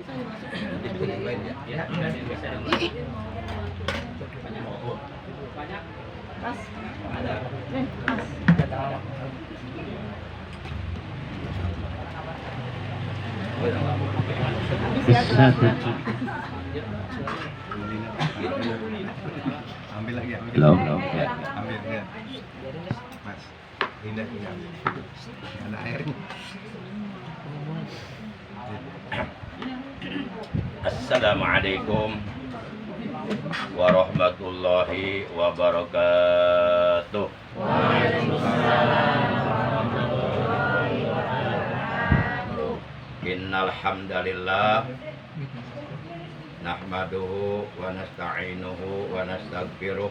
Pas. Ambil lagi, Belum. ambil ya. Mas, indah. Ada airnya. Assalamualaikum warahmatullahi wabarakatuh. Innal hamdalillah nahmaduhu wa nasta'inuhu wa nastaghfiruh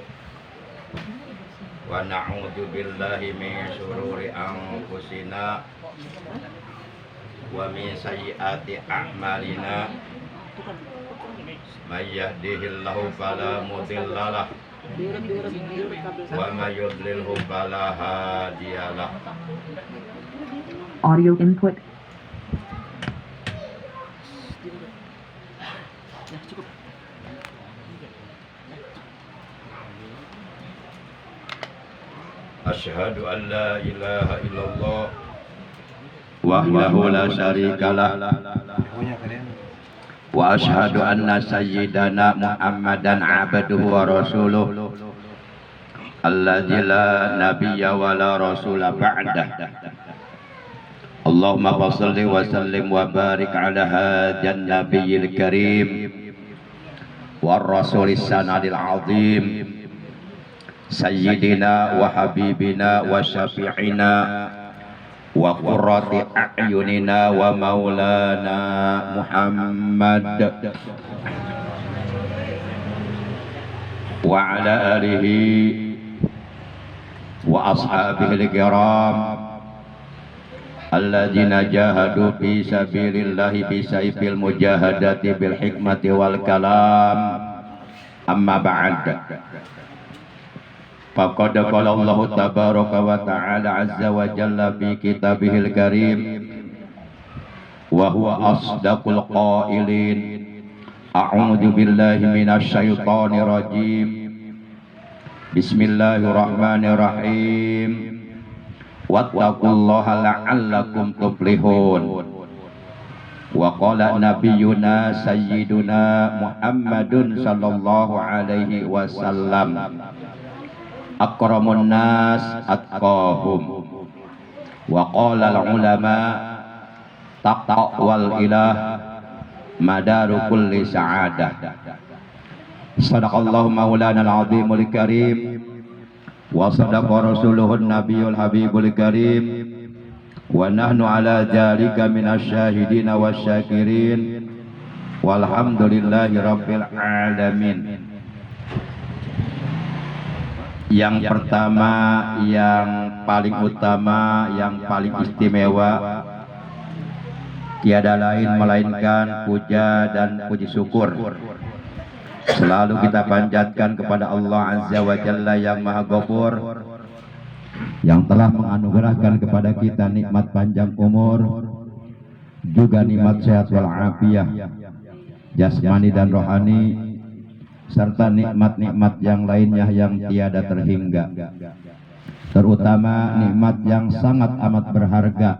wa na'udzu billahi min syururi anfusina wa min sayyiati a'malina. May yahdihillahu fala mudhillalah wa may yudlilhu fala hadiyalah. Audio input. Asyhadu an la ilaha illallah wahdahu la syarikalah Punya kalian. wa asyhadu anna sayyidana Muhammadan abduhu wa rasuluh alladzi la nabiyya wa la rasula ba'dah. Allahumma shalli wa sallim wa barik ala hadan nabiyil karim war rasulis sanadil azim sayyidina wa habibina wa syafi'ina wa qurrati a'yunina wa maulana Muhammad wa ala alihi wa ashabihi al-kiram alladzina jahadu fi sabilillahi bi sayfil mujahadati bil hikmati wal kalam. Amma ba'd. Faqad qala Allah tabaraka wa ta'ala azza wa jalla fi kitabihil karim wa huwa asdaqul qailin. A'udzu billahi minasy syaithanir rajim. Bismillahirrahmanirrahim. Wattaqullaha la'allakum tuflihun. Wa qala nabiyyuna sayyiduna Muhammadun sallallahu alaihi wasallam akramun nas atqahum. Wa qala al-ulama taqwal ilah madaru kulli sa'adah. Sadaqallahu maulana al-azimul karim wa sadaqa rasuluhun nabiyul habibul karim wa nahnu ala dzalika minasy syahidin wasyakirin walhamdulillahi rabbil alamin. Yang pertama, yang paling utama, yang paling istimewa, tiada lain melainkan puja dan puji syukur selalu kita panjatkan kepada Allah Azza wa Jalla yang Maha Ghafur, yang telah menganugerahkan kepada kita nikmat panjang umur, juga nikmat sehat wal afiyah jasmani dan rohani, serta nikmat-nikmat yang lainnya yang tiada terhingga, terutama nikmat yang sangat amat berharga,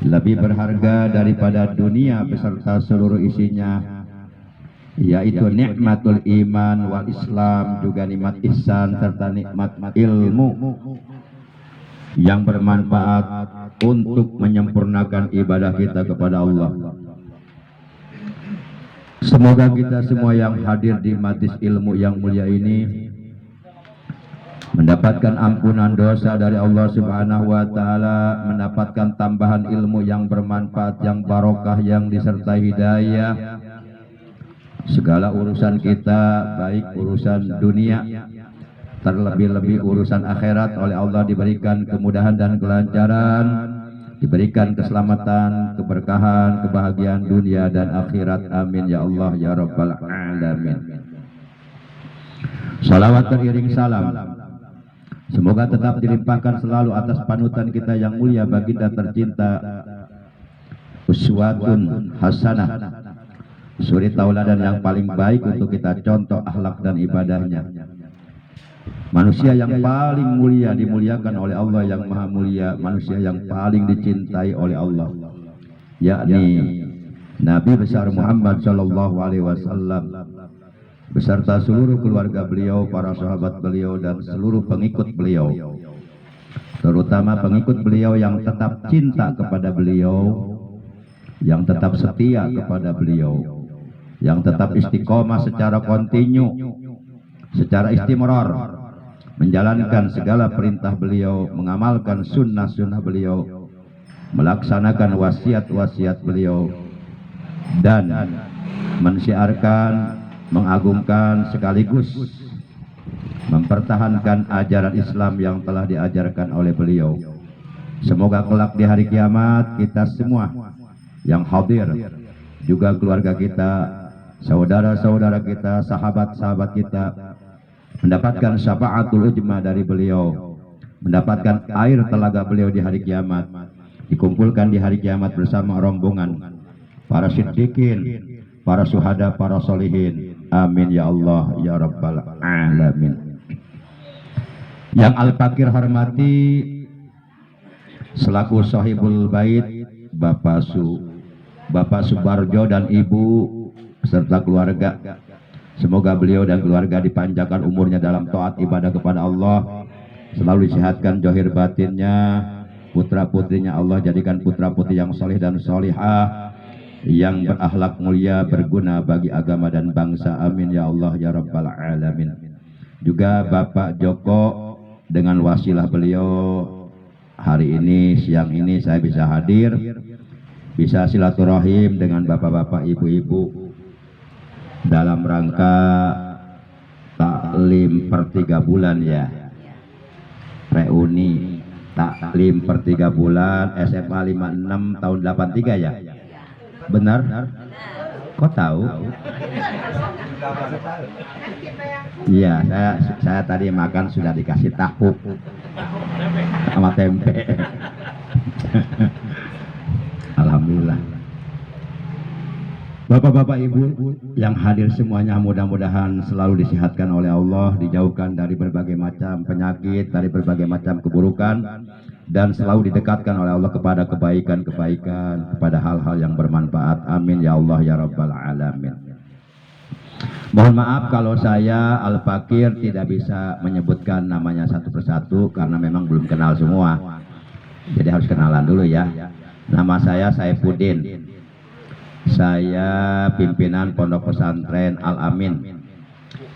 lebih berharga daripada dunia beserta seluruh isinya, yaitu nikmatul iman wal Islam, juga nikmat ihsan serta nikmat ilmu yang bermanfaat untuk menyempurnakan ibadah kita kepada Allah. Semoga kita semua yang hadir di majlis ilmu yang mulia ini mendapatkan ampunan dosa dari Allah Subhanahu wa taala, mendapatkan tambahan ilmu yang bermanfaat, yang barokah, yang disertai hidayah. Segala urusan kita, baik urusan dunia, terlebih-lebih urusan akhirat, oleh Allah diberikan kemudahan dan kelancaran, diberikan keselamatan, keberkahan, kebahagiaan dunia dan akhirat. Amin ya Allah ya Rabbal alamin. Salawat teriring salam semoga tetap dilimpahkan selalu atas panutan kita yang mulia, baginda tercinta uswatun hasanah, suri tauladan yang paling baik untuk kita contoh akhlak dan ibadahnya. Manusia yang paling mulia dimuliakan oleh Allah yang maha mulia, manusia yang paling dicintai oleh Allah, yakni Nabi besar Muhammad sallallahu alaihi wasallam beserta seluruh keluarga beliau, para sahabat beliau dan seluruh pengikut beliau, terutama pengikut beliau yang tetap cinta kepada beliau, yang tetap setia kepada beliau, yang tetap istiqomah secara kontinu, secara istimrar, menjalankan segala perintah beliau, mengamalkan sunnah-sunnah beliau, melaksanakan wasiat-wasiat beliau, dan mensiarkan, mengagungkan sekaligus mempertahankan ajaran Islam yang telah diajarkan oleh beliau. Semoga kelak di hari kiamat kita semua yang hadir, juga keluarga kita, saudara-saudara kita, sahabat-sahabat kita, mendapatkan syafaatul ujma dari beliau, mendapatkan air telaga beliau di hari kiamat, dikumpulkan di hari kiamat bersama rombongan para siddiqin, para syuhada, para solihin. Amin ya Allah ya Rabbal alamin. Yang Al-Fakir hormati selaku sahibul bait Bapak Subarjo dan Ibu serta keluarga, semoga beliau dan keluarga dipanjangkan umurnya dalam taat ibadah kepada Allah, selalu disehatkan zahir batinnya, putra putrinya Allah jadikan putra putri yang soleh dan solihah, yang berakhlak mulia, berguna bagi agama dan bangsa. Amin ya Allah ya Rabbal alamin. Juga Bapak Joko, dengan wasilah beliau hari ini, siang ini saya bisa hadir, bisa silaturahim dengan bapak-bapak, ibu-ibu dalam rangka taklim per 3 bulan ya, reuni taklim per 3 bulan SMA 56 tahun 83 ya. Benar? Kok tahu? Iya, saya tadi makan sudah dikasih tahu sama tempe. Alhamdulillah. Bapak-bapak, ibu yang hadir semuanya, mudah-mudahan selalu disehatkan oleh Allah, dijauhkan dari berbagai macam penyakit, dari berbagai macam keburukan, dan selalu didekatkan oleh Allah kepada kebaikan-kebaikan, kepada hal-hal yang bermanfaat. Amin ya Allah ya Rabbal alamin. Mohon maaf kalau saya Al-Fakir tidak bisa menyebutkan namanya satu persatu karena memang belum kenal semua. Jadi harus kenalan dulu ya. Nama saya Saifuddin. Saya pimpinan Pondok Pesantren Al-Amin,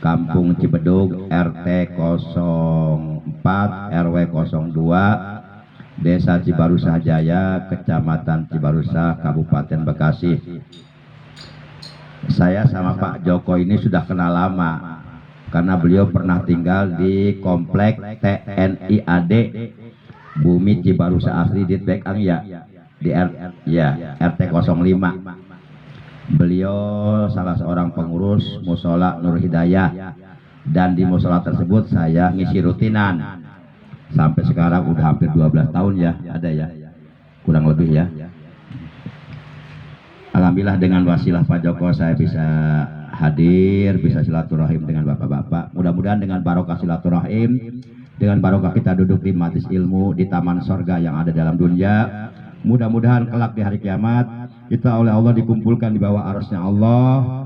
Kampung Cibedug, RT 04 RW 02, Desa Cibarusah Jaya, Kecamatan Cibarusah, Kabupaten Bekasi. Saya sama Pak Joko ini sudah kenal lama karena beliau pernah tinggal di komplek TNI AD Bumi Cibarusah Asri di Bekang ya, di RT 05. Beliau salah seorang pengurus Musola Nur Hidayah, dan di musola tersebut saya ngisi rutinan sampai sekarang udah hampir 12 tahun ya, ada ya, kurang lebih ya. Alhamdulillah dengan wasilah Pak Joko saya bisa hadir, bisa silaturahim dengan bapak-bapak. Mudah-mudahan dengan barokah silaturahim, dengan barokah kita duduk di majelis ilmu di taman sorga yang ada dalam dunia, mudah-mudahan kelak di hari kiamat kita oleh Allah dikumpulkan di bawah arasnya Allah,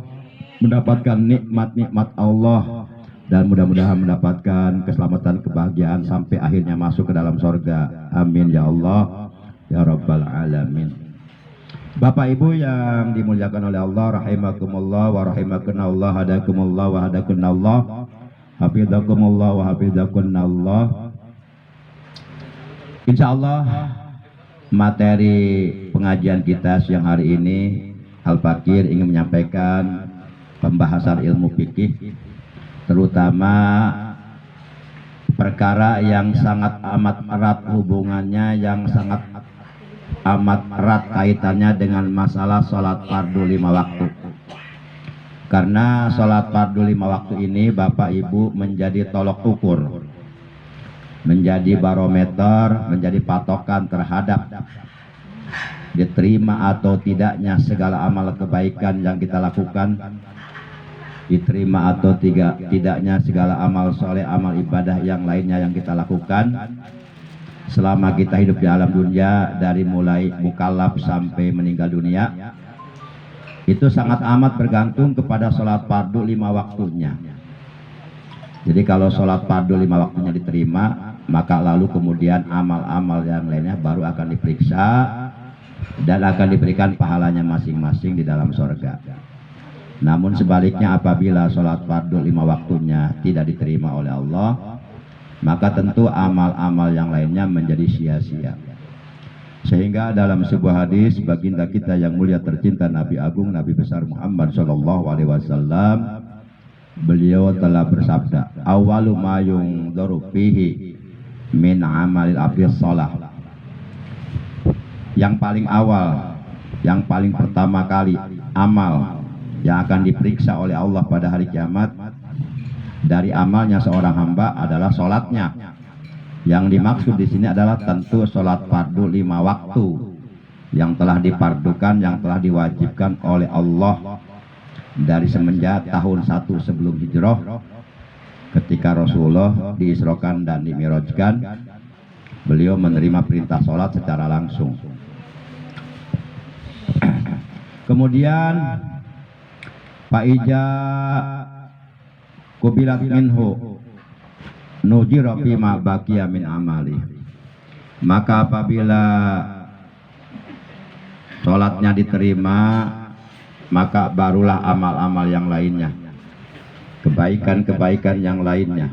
mendapatkan nikmat-nikmat Allah, dan mudah-mudahan mendapatkan keselamatan, kebahagiaan sampai akhirnya masuk ke dalam sorga. Amin ya Allah ya Rabbal alamin. Bapak Ibu yang dimuliakan oleh Allah, rahimakumullah wa rahimakunallah, hadakumullah wa hadakunallah, hafizakumullah wa hafizakunallah. Insyaallah materi pengajian kita siang hari ini, Al-Fakir ingin menyampaikan pembahasan ilmu fikih, terutama perkara yang sangat amat erat hubungannya, yang sangat amat erat kaitannya dengan masalah sholat fardu 5 waktu. Karena sholat fardu 5 waktu ini Bapak Ibu menjadi tolok ukur, menjadi barometer, menjadi patokan terhadap diterima atau tidaknya segala amal kebaikan yang kita lakukan, diterima atau tidaknya segala amal soleh, amal ibadah yang lainnya yang kita lakukan selama kita hidup di alam dunia, dari mulai mukallaf sampai meninggal dunia, itu sangat amat bergantung kepada sholat fardu 5 waktunya. Jadi kalau sholat fardu 5 waktunya diterima, maka lalu kemudian amal-amal yang lainnya baru akan diperiksa dan akan diberikan pahalanya masing-masing di dalam surga. Namun sebaliknya, apabila sholat fardu 5 waktunya tidak diterima oleh Allah, maka tentu amal-amal yang lainnya menjadi sia-sia. Sehingga dalam sebuah hadis baginda kita yang mulia tercinta, Nabi Agung, Nabi besar Muhammad SAW, beliau telah bersabda, awalu ma yungdaru fihi min amalil abdi shalah. Yang paling awal, yang paling pertama kali amal yang akan diperiksa oleh Allah pada hari kiamat dari amalnya seorang hamba adalah sholatnya. Yang dimaksud di sini adalah tentu sholat fardu 5 waktu yang telah dipardukan, yang telah diwajibkan oleh Allah dari semenjak tahun 1 sebelum hijrah, ketika Rasulullah diisrokan dan dimirajkan, beliau menerima perintah sholat secara langsung. Kemudian Fa'ija kubilat minhu nujira fima baqiya min amali, maka apabila sholatnya diterima, maka barulah amal-amal yang lainnya, kebaikan-kebaikan yang lainnya,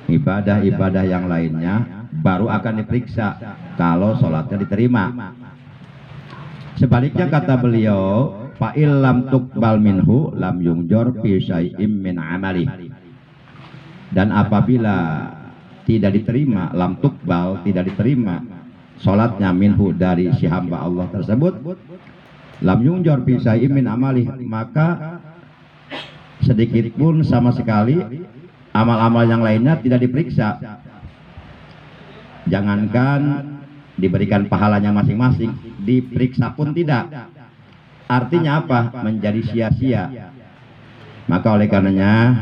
ibadah-ibadah yang lainnya baru akan diperiksa kalau sholatnya diterima. Sebaliknya kata beliau, fa'il lam tuqbal minhu lam yunjor fi syai'im min amali. Dan apabila tidak diterima, lam tuqbal, tidak diterima sholatnya minhu dari si hamba Allah tersebut, lam yunjor fi syai'im min amali, maka sedikit pun sama sekali amal-amal yang lainnya tidak diperiksa. Jangankan diberikan pahalanya masing-masing, diperiksa pun tidak. Artinya apa? Menjadi sia-sia. Maka oleh karenanya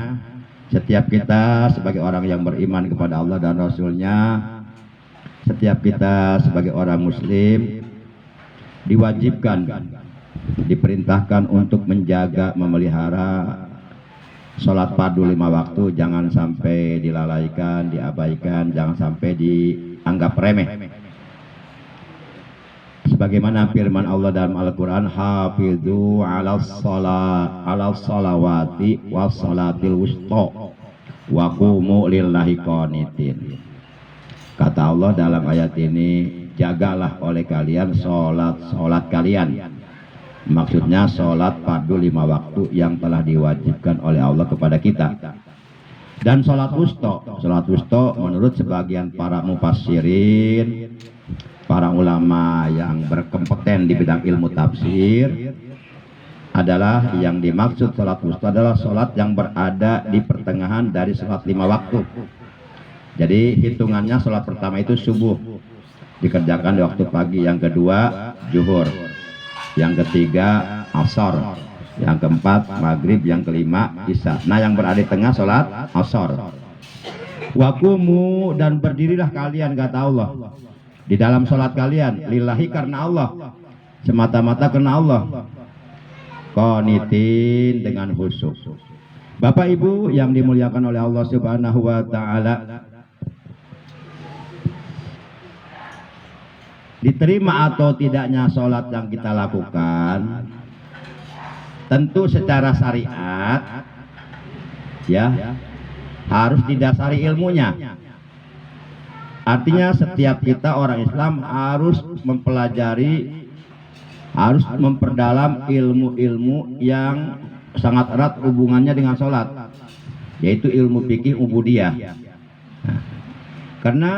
setiap kita sebagai orang yang beriman kepada Allah dan Rasulnya, setiap kita sebagai orang muslim diwajibkan, diperintahkan untuk menjaga, memelihara sholat fardu 5 waktu. Jangan sampai dilalaikan, diabaikan, jangan sampai dianggap remeh. Sebagaimana firman Allah dalam Al-Quran, hafidhu ala salawati wa salatil wusta wa qumu lillahi qanitin. Kata Allah dalam ayat ini, jagalah oleh kalian sholat kalian. Maksudnya sholat fardu 5 waktu yang telah diwajibkan oleh Allah kepada kita. Dan sholat wusta menurut sebagian para mufassirin, para ulama yang berkompeten di bidang ilmu tafsir, adalah yang dimaksud sholat wusta adalah sholat yang berada di pertengahan dari sholat 5 waktu. Jadi hitungannya sholat pertama itu subuh, dikerjakan di waktu pagi. Yang kedua zuhur, yang ketiga asar, yang keempat maghrib, yang kelima isya. Nah, yang berada di tengah sholat asar. Wakumu, dan berdirilah kalian, kata Allah, di dalam sholat kalian, lillahi, karena Allah, semata-mata karena Allah, qanitin, dengan khusyuk. Bapak Ibu yang dimuliakan oleh Allah Subhanahu wa taala, diterima atau tidaknya sholat yang kita lakukan tentu secara syariat ya harus didasari ilmunya. Artinya setiap kita orang Islam harus mempelajari, harus memperdalam ilmu-ilmu yang sangat erat hubungannya dengan sholat, yaitu ilmu fikih ubudiyah. Nah, karena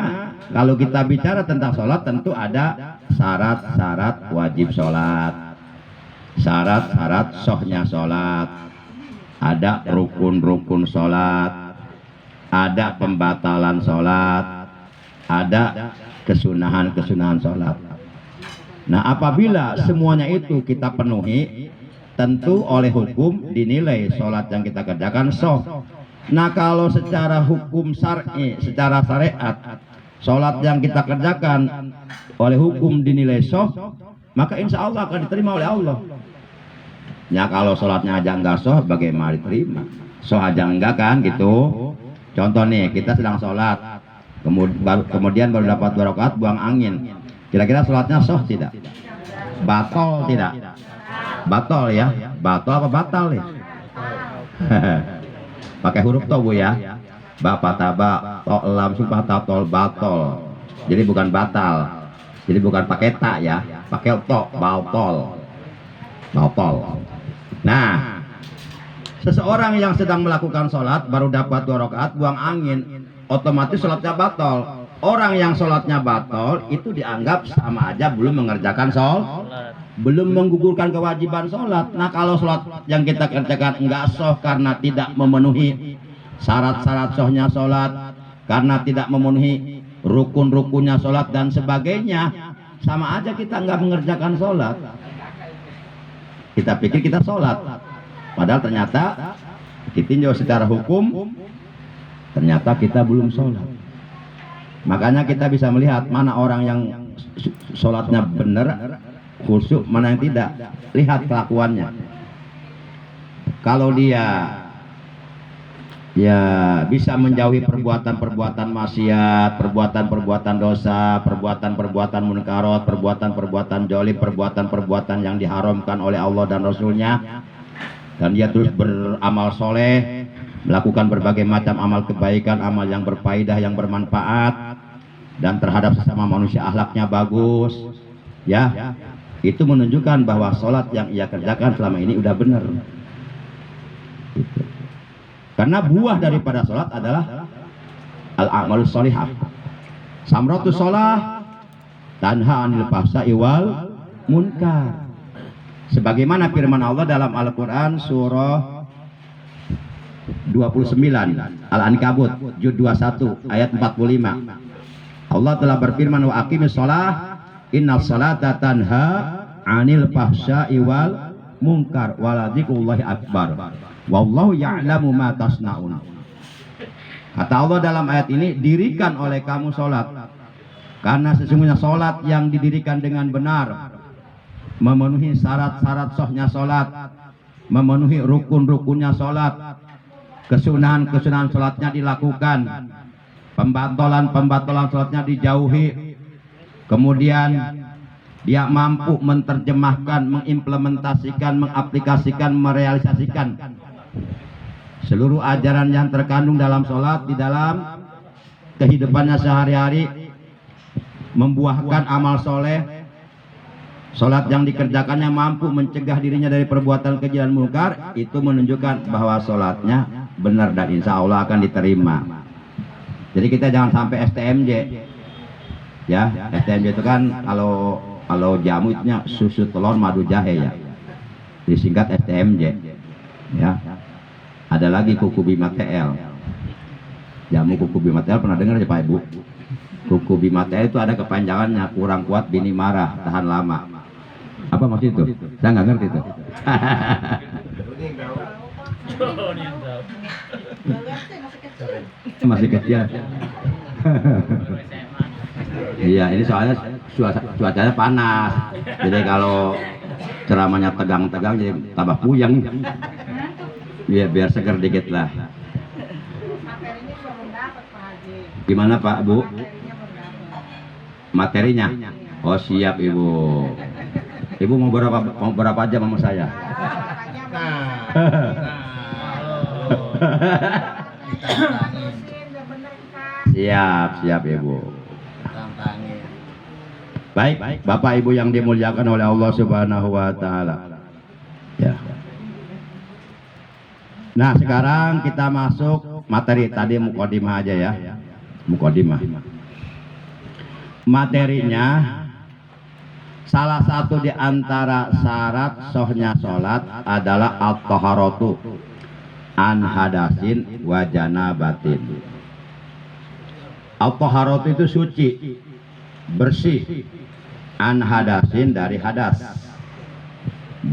kalau kita bicara tentang sholat, tentu ada syarat-syarat wajib sholat, syarat-syarat sahnya sholat, ada rukun-rukun sholat, ada pembatalan sholat, ada kesunahan-kesunahan sholat. Nah, apabila semuanya itu kita penuhi, tentu oleh hukum dinilai sholat yang kita kerjakan sah. Nah, kalau secara hukum syar'i, secara syariat, sholat yang kita kerjakan oleh hukum dinilai sah, maka insya Allah akan diterima oleh Allah. Ya, kalau sholatnya aja enggak sah, bagaimana diterima? Sah aja enggak kan, gitu. Contoh nih, kita sedang sholat, kemudian baru dapat 2 rakaat, buang angin. Kira-kira sholatnya sah tidak? Batal tidak? Batal ya? Batal apa batal ya? Pakai huruf to bu ya? Bapak taba, to lam sumpah tatol batal. Jadi bukan batal. Jadi bukan pakai ta ya, pakai to, batal. Batal. Nah, seseorang yang sedang melakukan sholat baru dapat 2 rakaat, buang angin, otomatis sholatnya batal. Orang yang sholatnya batal itu dianggap sama aja belum mengerjakan sholat, belum menggugurkan kewajiban sholat. Nah, kalau sholat yang kita kerjakan enggak sah karena tidak memenuhi syarat-syarat sahnya sholat, karena tidak memenuhi rukun-rukunnya sholat dan sebagainya, sama aja kita enggak mengerjakan sholat. Kita pikir kita sholat, padahal ternyata ditinjau secara hukum, ternyata kita belum sholat. Makanya kita bisa melihat mana orang yang sholatnya benar, khusyuk, mana yang tidak. Lihat kelakuannya. Kalau dia ya bisa menjauhi perbuatan-perbuatan maksiat, perbuatan-perbuatan dosa, perbuatan-perbuatan munkarat, perbuatan-perbuatan jolim, perbuatan-perbuatan yang diharamkan oleh Allah dan Rasulnya, dan dia terus beramal soleh, melakukan berbagai macam amal kebaikan, amal yang berfaedah, yang bermanfaat, dan terhadap sesama manusia akhlaknya bagus, ya, itu menunjukkan bahwa sholat yang ia kerjakan selama ini udah benar. Gitu. Karena buah daripada sholat adalah al-amalus sholihah. Samratus sholah tanha anil fahsya'i wal munkar. Sebagaimana firman Allah dalam Al-Quran surah 29 Al-Ankabut juz 21 ayat 45. Allah telah berfirman, wa aqimis shalah innas salata tanha anil fahsya'i wal munkar waladzikrullahi akbar wallahu ya'lamu ma tasnaun. Kata Allah dalam ayat ini, dirikan oleh kamu sholat, karena sesungguhnya sholat yang didirikan dengan benar, memenuhi syarat-syarat sahnya sholat, memenuhi rukun-rukunnya sholat, kesunahan-kesunahan sholatnya dilakukan, pembatalan-pembatalan sholatnya dijauhi, kemudian dia mampu menerjemahkan, mengimplementasikan, mengaplikasikan, merealisasikan seluruh ajaran yang terkandung dalam sholat di dalam kehidupannya sehari-hari, membuahkan amal soleh. Sholat yang dikerjakannya mampu mencegah dirinya dari perbuatan keji dan munkar, itu menunjukkan bahwa sholatnya benar dan insya Allah akan diterima. Jadi kita jangan sampai STMJ, ya. STMJ itu kan kalau jamu itu susu telur madu jahe ya, disingkat STMJ, ya. Ada lagi kuku bima TL, jamu kuku bima TL, pernah dengar ya Pak Ibu? Kuku bima TL itu ada kepanjangannya, kurang kuat bini marah, tahan lama. Apa maksud itu? Saya nggak ngerti itu. Masih kecil. Iya, ini soalnya cuacanya panas. Jadi kalau ceramahnya tegang-tegang jadi tambah puyeng. Biar seger dikit lah. Gimana Pak Bu? Materinya? Oh siap Ibu. Ibu mau berapa jam sama saya? Siap Ibu. Baik, Bapak Ibu yang dimuliakan oleh Allah Subhanahu wa taala. Ya. Nah, sekarang kita masuk materi. Tadi mukadimah aja ya. Mukadimah. Materinya, salah satu di antara syarat sahnya sholat adalah at-taharatu an hadasin wa janabatin. At-taharatu itu suci, bersih an hadasin dari hadas,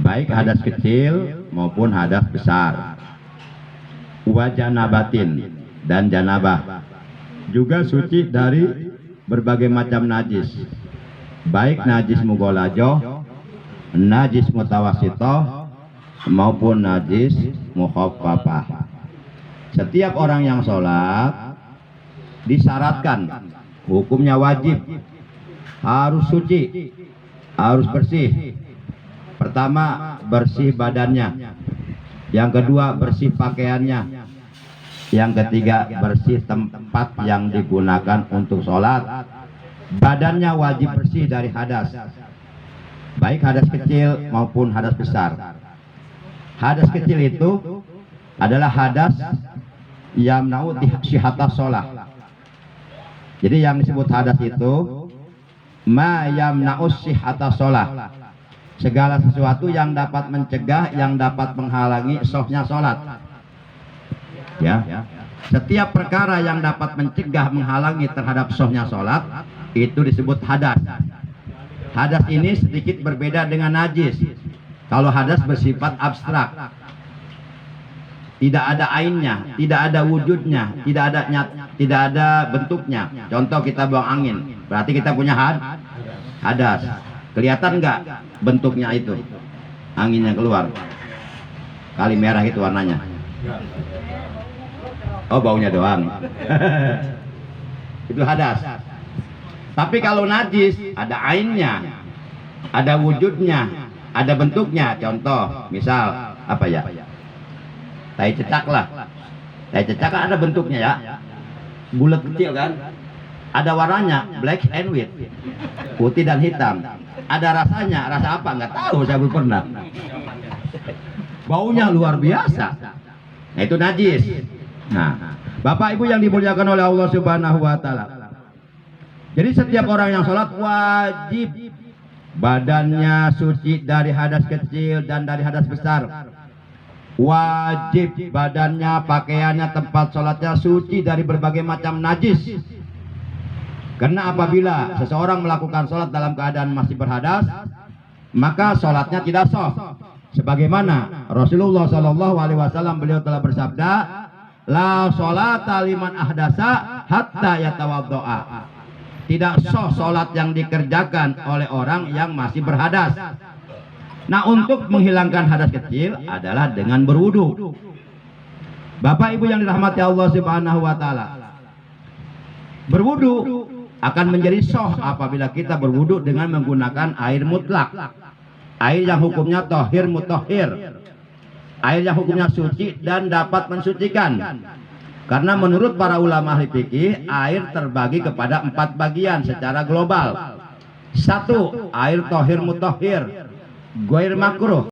baik hadas kecil maupun hadas besar. Wa janabatin, dan janabah, juga suci dari berbagai macam najis, baik najis mughallajoh, najis mutawassithah maupun najis mukhaffafah. Setiap orang yang sholat disyaratkan, hukumnya wajib, harus suci, harus bersih. Pertama, bersih badannya. Yang kedua, bersih pakaiannya. Yang ketiga, bersih tempat yang digunakan untuk sholat. Badannya wajib bersih dari hadas, baik hadas kecil maupun hadas besar. Hadas kecil itu adalah hadas yamna'u syihatas sholat. Jadi yang disebut hadas itu ma yamna'u syihatas sholat, segala sesuatu yang dapat mencegah, yang dapat menghalangi sahnya sholat. Ya, setiap perkara yang dapat mencegah, menghalangi terhadap sahnya sholat itu disebut hadas. Hadas ini sedikit berbeda dengan najis. Kalau hadas bersifat abstrak, tidak ada ainnya, tidak ada wujudnya, tidak ada bentuknya. Contoh, kita buang angin, berarti kita punya hadas. Kelihatan nggak bentuknya itu? Anginnya keluar, kali merah itu warnanya. Oh, baunya doang. Itu hadas. Tapi kalau najis, ada ainnya, ada wujudnya, ada bentuknya. Contoh, misal apa ya? Tai cecak lah. Tai cecak kan ada bentuknya ya, bulat kecil kan, ada warnanya, black and white, putih dan hitam. Ada rasanya, rasa apa nggak tahu, saya belum pernah. Baunya luar biasa. Nah, itu najis. Nah, Bapak Ibu yang dimuliakan oleh Allah Subhanahu wa taala. Jadi setiap orang yang sholat wajib badannya suci dari hadas kecil dan dari hadas besar. Wajib badannya, pakaiannya, tempat sholatnya suci dari berbagai macam najis. Karena apabila seseorang melakukan sholat dalam keadaan masih berhadas, maka sholatnya tidak sah. Sebagaimana Rasulullah SAW beliau telah bersabda, la sholata liman ahdasa hatta yatawaddo'a. Tidak sah sholat yang dikerjakan oleh orang yang masih berhadas. Nah, untuk menghilangkan hadas kecil adalah dengan berwudu. Bapak Ibu yang dirahmati Allah Subhanahu wa taala, berwudu akan menjadi sah apabila kita berwudu dengan menggunakan air mutlak, air yang hukumnya tohir mutahhir, air yang hukumnya suci dan dapat mensucikan. Karena menurut para ulama ahli fikih, air terbagi kepada 4 bagian secara global. 1. Air tohir mutahhir, ghair makruh.